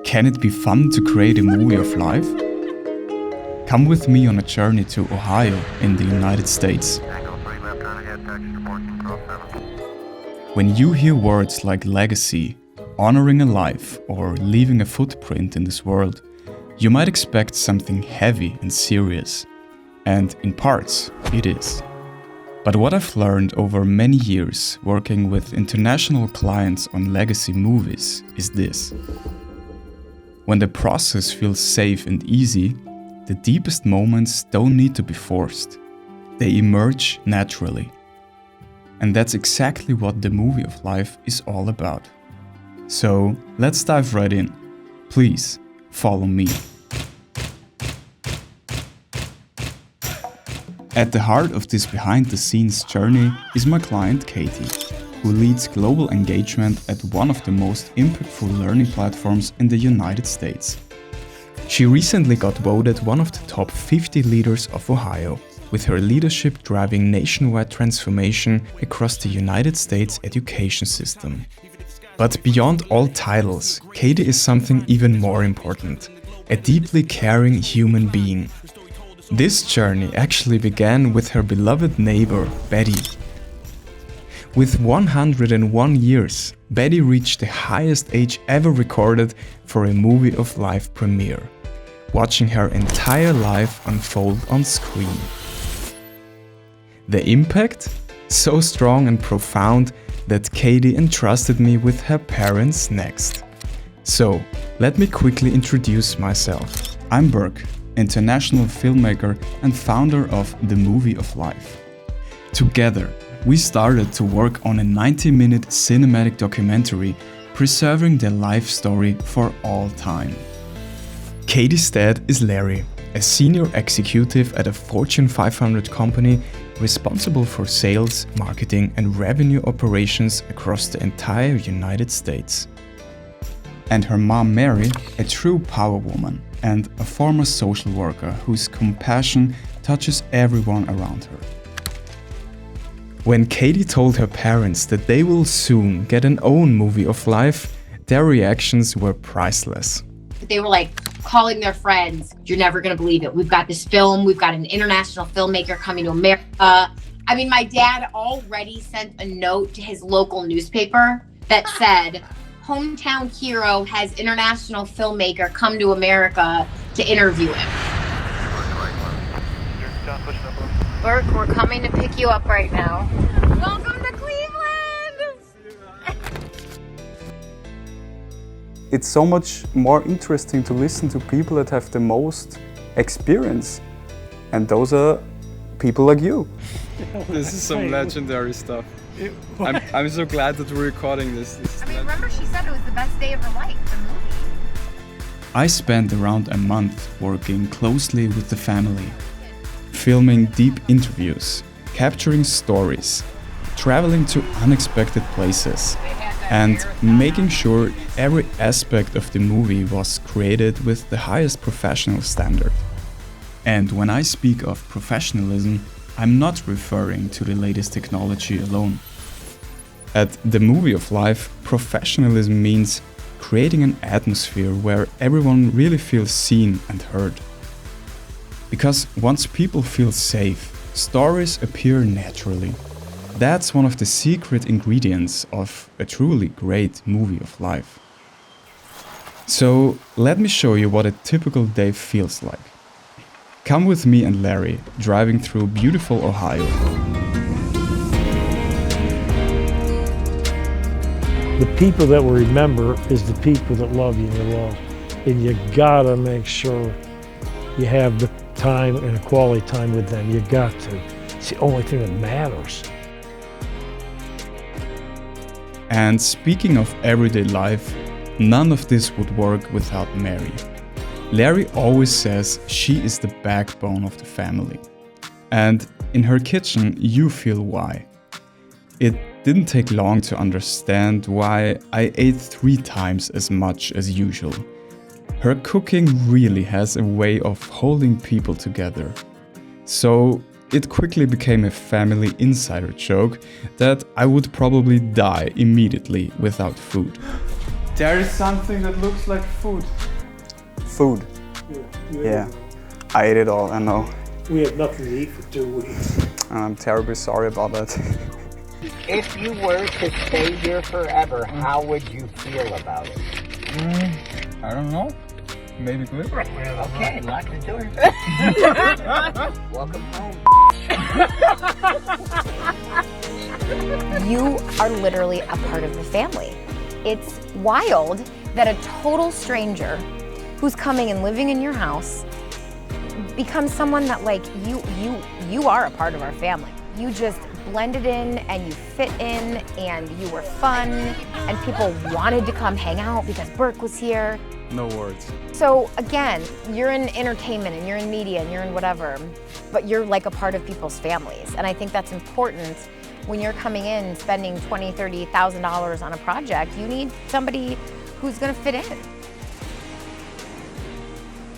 Can it be fun to create a movie of life? Come with me on a journey to Ohio in the United States. When you hear words like legacy, honoring a life, or leaving a footprint in this world, you might expect something heavy and serious. And in parts, it is. But what I've learned over many years working with international clients on legacy movies is this. When the process feels safe and easy, the deepest moments don't need to be forced. They emerge naturally. And that's exactly what the movie of life is all about. So let's dive right in. Please follow me. At the heart of this behind-the-scenes journey is my client Katie, who leads global engagement at one of the most impactful learning platforms in the United States. She recently got voted one of the top 50 leaders of Ohio, with her leadership driving nationwide transformation across the United States education system. But beyond all titles, Katie is something even more important, a deeply caring human being. This journey actually began with her beloved neighbor, Betty. With 101 years, Betty reached the highest age ever recorded for a movie of life premiere, watching her entire life unfold on screen. The impact? So strong and profound that Katie entrusted me with her parents next. So, let me quickly introduce myself. I'm Berk, international filmmaker and founder of The Movie of Life. Together, we started to work on a 90-minute cinematic documentary preserving the life story for all time. Katie's dad is Larry, a senior executive at a Fortune 500 company responsible for sales, marketing and revenue operations across the entire United States. And her mom Mary, a true power woman and a former social worker whose compassion touches everyone around her. When Katie told her parents that they will soon get an own movie of life, their reactions were priceless. They were like calling their friends, "You're never gonna believe it. We've got this film, we've got an international filmmaker coming to America." I mean, my dad already sent a note to his local newspaper that said, "Hometown hero has international filmmaker come to America to interview him." Burke, we're coming to pick you up right now. Welcome to Cleveland! It's so much more interesting to listen to people that have the most experience. And those are people like you. This is some legendary stuff. I'm so glad that we're recording this. I mean, remember she said it was the best day of her life, the movie. I spent around a month working closely with the family, filming deep interviews, capturing stories, traveling to unexpected places, and making sure every aspect of the movie was created with the highest professional standard. And when I speak of professionalism, I'm not referring to the latest technology alone. At The Movie of Life, professionalism means creating an atmosphere where everyone really feels seen and heard. Because once people feel safe, stories appear naturally. That's one of the secret ingredients of a truly great movie of life. So let me show you what a typical day feels like. Come with me and Larry, driving through beautiful Ohio. The people that will remember is the people that love you and you love. And you gotta make sure you have the time and a quality time with them. You got to. It's the only thing that matters. And speaking of everyday life, none of this would work without Mary. Larry always says she is the backbone of the family. And in her kitchen, you feel why. It didn't take long to understand why I ate 3 times as much as usual. Her cooking really has a way of holding people together. So it quickly became a family insider joke that I would probably die immediately without food. There is something that looks like food. Food. Yeah. I ate it all, I know. We had nothing to eat for 2 weeks. I'm terribly sorry about that. If you were to stay here forever, how would you feel about it? I don't know. Maybe good. Okay, lock the door. Welcome home. You are literally a part of the family. It's wild that a total stranger who's coming and living in your house becomes someone that like you are a part of our family. You just blended in and you fit in and you were fun and people wanted to come hang out because Burke was here. No words. So again, you're in entertainment and you're in media and you're in whatever, but you're like a part of people's families. And I think that's important when you're coming in spending $20,000, $30,000 on a project. You need somebody who's gonna fit in.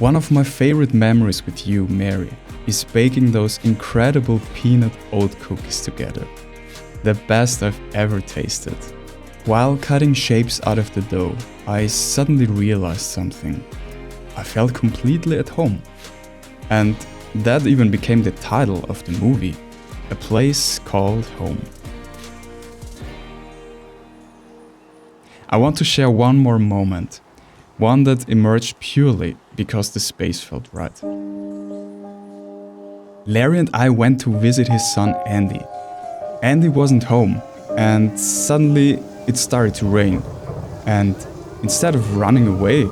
One of my favorite memories with you, Mary, is baking those incredible peanut oat cookies together. The best I've ever tasted. While cutting shapes out of the dough, I suddenly realized something. I felt completely at home. And that even became the title of the movie, A Place Called Home. I want to share one more moment, one that emerged purely because the space felt right. Larry and I went to visit his son Andy. Andy wasn't home, and suddenly it started to rain. And instead of running away,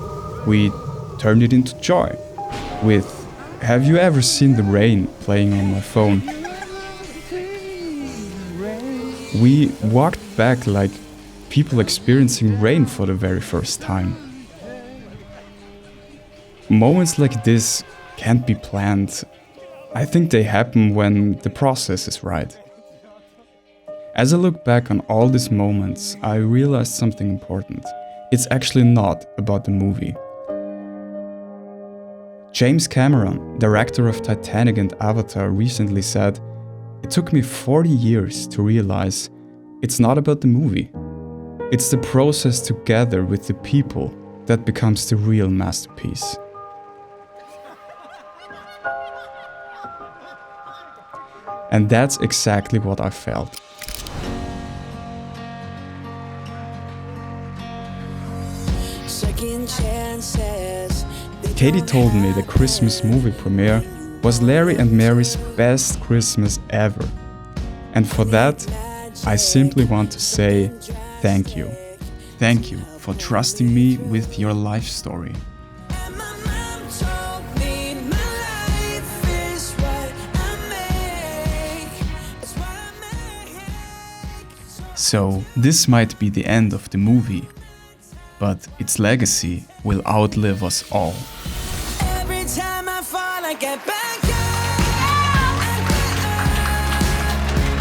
we turned it into joy with "Have you ever seen the rain?" playing on my phone. We walked back like people experiencing rain for the very first time. Moments like this can't be planned. I think they happen when the process is right. As I look back on all these moments, I realized something important. It's actually not about the movie. James Cameron, director of Titanic and Avatar, recently said, "It took me 40 years to realize it's not about the movie. It's the process together with the people that becomes the real masterpiece." And that's exactly what I felt. Katie told me the Christmas movie premiere was Larry and Mary's best Christmas ever. And for that, I simply want to say thank you. Thank you for trusting me with your life story. So, this might be the end of the movie, but its legacy will outlive us all. Every time I fall, I get back up.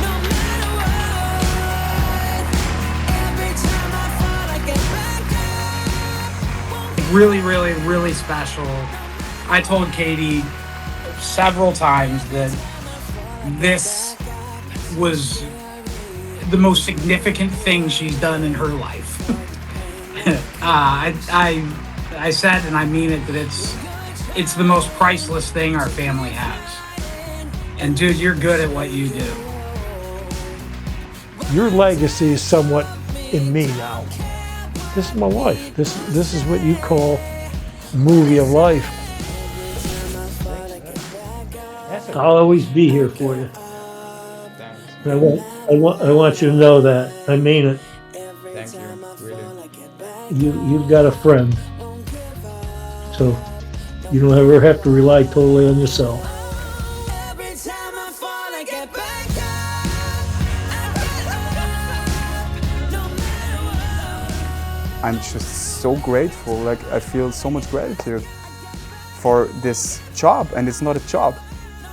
No matter what. Every time I fall, I get back up. Really, really, really special. I told Katie several times that this was the most significant thing she's done in her life. I said, and I mean it, that it's the most priceless thing our family has. And dude, you're good at what you do. Your legacy is somewhat in me now. This is my life. This is what you call movie of life. I'll always be here for you. I want you to know that. I mean it. Thank you, really. You've got a friend. So you don't ever have to rely totally on yourself. Every time I fall, I get back up. No matter what. I'm just so grateful, like I feel so much gratitude for this job, and it's not a job.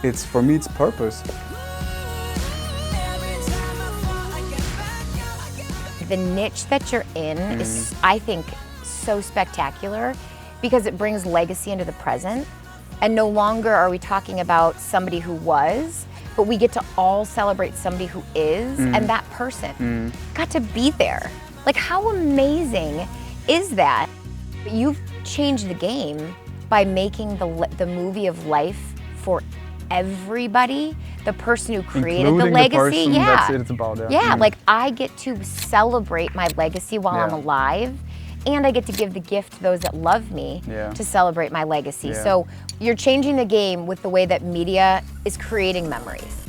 It's, for me, it's purpose. The niche that you're in is, I think, so spectacular because it brings legacy into the present. And no longer are we talking about somebody who was, but we get to all celebrate somebody who is, and that person got to be there. Like, how amazing is that you've changed the game by making the movie of life for everybody. The person who created Including the legacy, the person, yeah. that's it, it's about, Yeah, like I get to celebrate my legacy while I'm alive, and I get to give the gift to those that love me to celebrate my legacy. So you're changing the game with the way that media is creating memories.